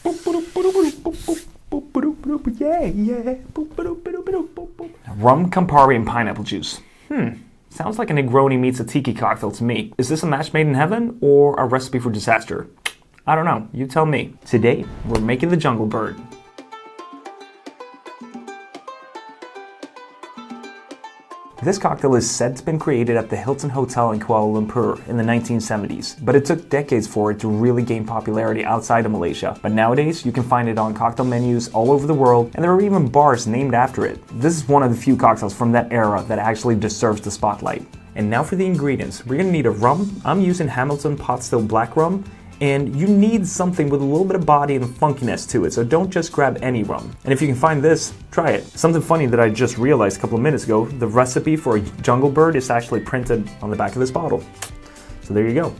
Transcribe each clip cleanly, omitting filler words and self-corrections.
Yeah. Rum, Campari, and pineapple juice. Sounds like a Negroni meets a Tiki cocktail to me. Is this a match made in heaven or a recipe for disaster? I don't know, you tell me. Today, we're making the Jungle Bird. This cocktail is said to have been created at the Hilton Hotel in Kuala Lumpur in the 1970s, but it took decades for it to really gain popularity outside of Malaysia. But nowadays, you can find it on cocktail menus all over the world, and there are even bars named after it. This is one of the few cocktails from that era that actually deserves the spotlight. And now for the ingredients. We're gonna need a rum. I'm using Hamilton Pot Still Black Rum. And you need something with a little bit of body and funkiness to it, so don't just grab any rum. And if you can find this, try it. Something funny that I just realized a couple of minutes ago, the recipe for a Jungle Bird is actually printed on the back of this bottle. So there you go.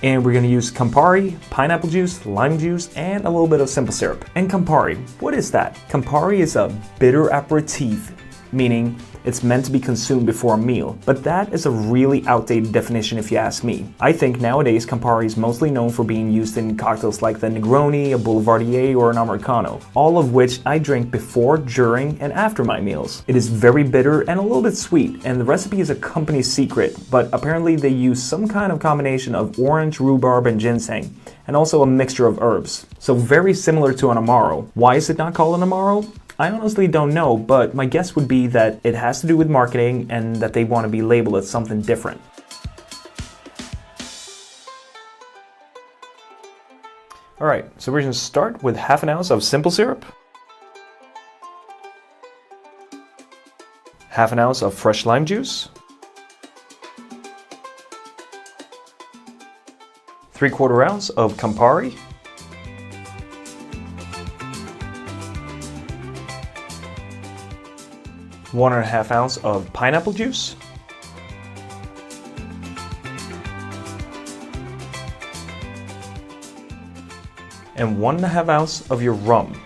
And we're gonna use Campari, pineapple juice, lime juice, and a little bit of simple syrup. And Campari, what is that? Campari is a bitter aperitif, meaning it's meant to be consumed before a meal, but that is a really outdated definition if you ask me. I think nowadays Campari is mostly known for being used in cocktails like the Negroni, a Boulevardier, or an Americano, all of which I drink before, during, and after my meals. It is very bitter and a little bit sweet, and the recipe is a company secret, but apparently they use some kind of combination of orange, rhubarb, and ginseng, and also a mixture of herbs. So very similar to an Amaro. Why is it not called an Amaro? I honestly don't know, but my guess would be that it has to do with marketing and that they want to be labeled as something different. Alright, so we're going to start with half an ounce of simple syrup, half an ounce of fresh lime juice, 3/4 ounce of Campari, 1.5 ounce of pineapple juice, and 1.5 ounce of your rum.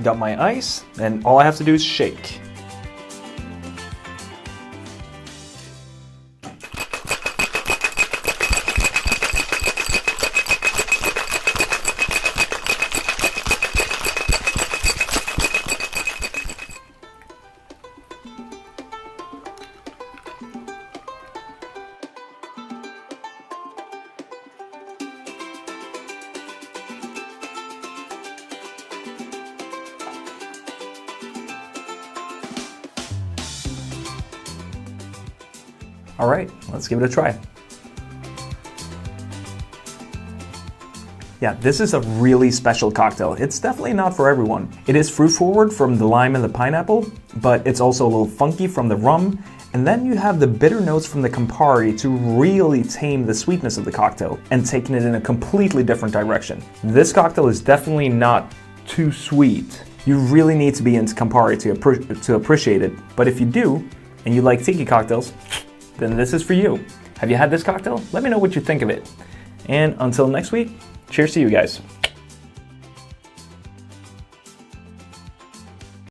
Got my ice, and all I have to do is shake. All right, let's give it a try. Yeah, this is a really special cocktail. It's definitely not for everyone. It is fruit forward from the lime and the pineapple, but it's also a little funky from the rum. And then you have the bitter notes from the Campari to really tame the sweetness of the cocktail and taking it in a completely different direction. This cocktail is definitely not too sweet. You really need to be into Campari to appreciate it. But if you do, and you like tiki cocktails, then this is for you. Have you had this cocktail? Let me know what you think of it. And until next week, cheers to you guys.